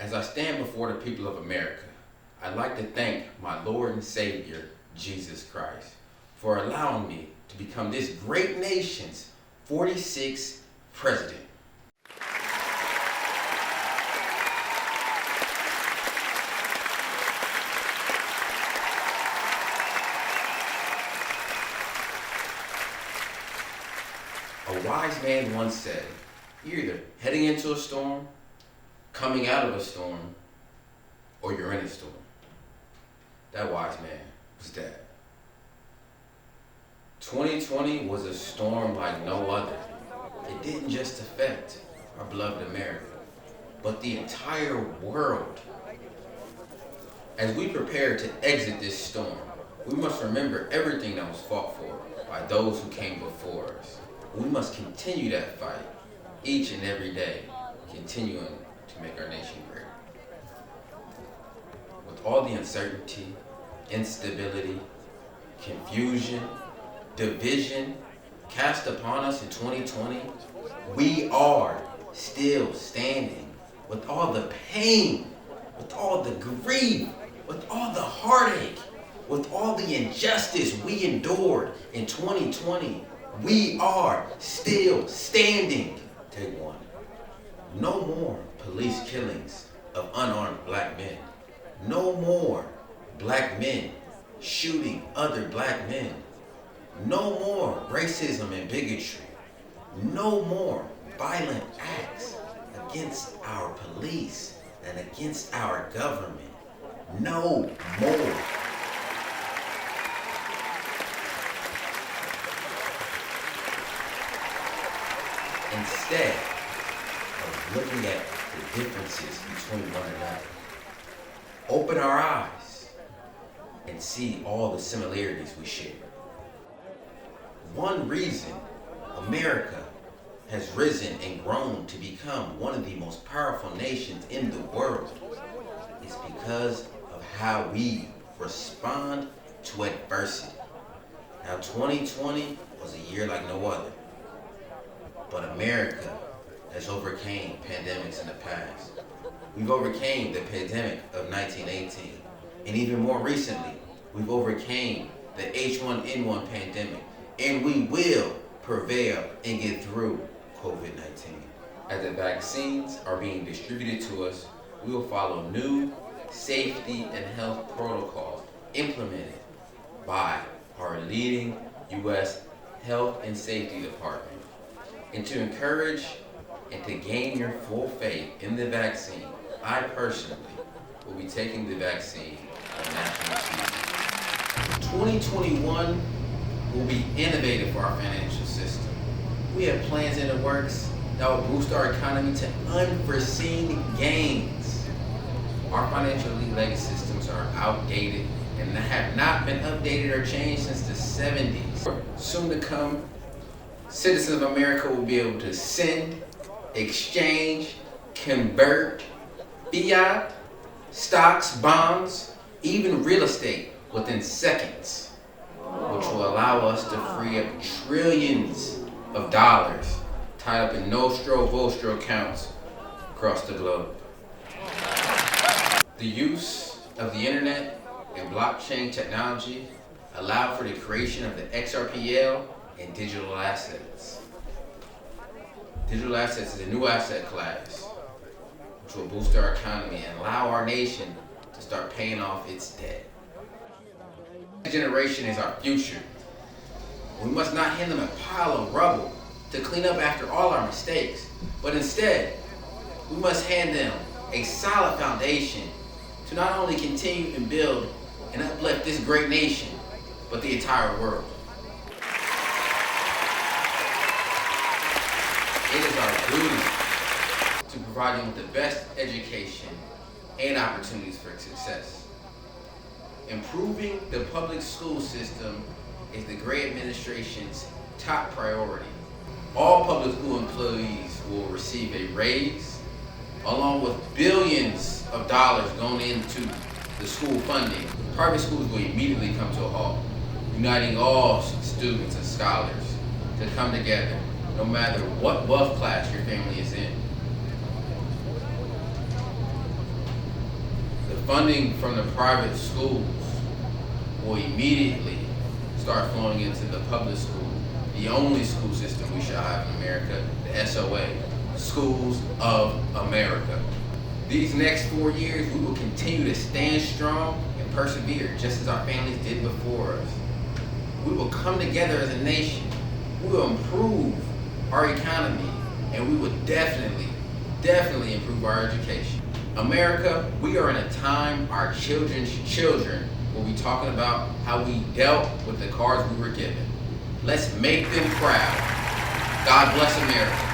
As I stand before the people of America, I'd like to thank my Lord and Savior, Jesus Christ, for allowing me to become this great nation's 46th president. A wise man once said, you're either heading into a storm, coming out of a storm, or you're in a storm. That wise man was dead. 2020 was a storm like no other. It didn't just affect our beloved America, but the entire world. As we prepare to exit this storm, we must remember everything that was fought for by those who came before us. We must continue that fight each and every day, continuing to make our nation great. With all the uncertainty, instability, confusion, division cast upon us in 2020, we are still standing. With all the pain, with all the grief, with all the heartache, with all the injustice we endured in 2020, we are still standing. Take one. No more police killings of unarmed black men. No more black men shooting other black men. No more racism and bigotry. No more violent acts against our police and against our government. No more. Instead of looking at the differences between one another, open our eyes and see all the similarities we share. One reason America has risen and grown to become one of the most powerful nations in the world is because of how we respond to adversity. Now, 2020 was a year like no other. But America has overcame pandemics in the past. We've overcame the pandemic of 1918. And even more recently, we've overcame the H1N1 pandemic. And we will prevail and get through COVID-19. As the vaccines are being distributed to us, we will follow new safety and health protocols implemented by our leading U.S. Health and Safety Department. And to encourage and to gain your full faith in the vaccine, I personally will be taking the vaccine on national TV. 2021 will be innovative for our financial system. We have plans in the works that will boost our economy to unforeseen gains. Our financial legacy systems are outdated and have not been updated or changed since the 70s. Soon to come, citizens of America will be able to send, exchange, convert fiat, stocks, bonds, even real estate within seconds, which will allow us to free up trillions of dollars tied up in nostro-vostro accounts across the globe. The use of the internet and blockchain technology allowed for the creation of the XRPL and digital assets. Digital assets is a new asset class which will boost our economy and allow our nation to start paying off its debt. This generation is our future. We must not hand them a pile of rubble to clean up after all our mistakes, but instead, we must hand them a solid foundation to not only continue and build and uplift this great nation, but the entire world. It is our duty to provide them with the best education and opportunities for success. Improving the public school system is the great administration's top priority. All public school employees will receive a raise, along with billions of dollars going into the school funding. Private schools will immediately come to a halt, uniting all students and scholars to come together, no matter what wealth class your family is in. Funding from the private schools will immediately start flowing into the public school, the only school system we shall have in America, the SOA, Schools of America. These next 4 years, we will continue to stand strong and persevere, just as our families did before us. We will come together as a nation. We will improve our economy, and we will definitely improve our education. America, we are in a time our children's children will be talking about how we dealt with the cards we were given. Let's make them proud. God bless America.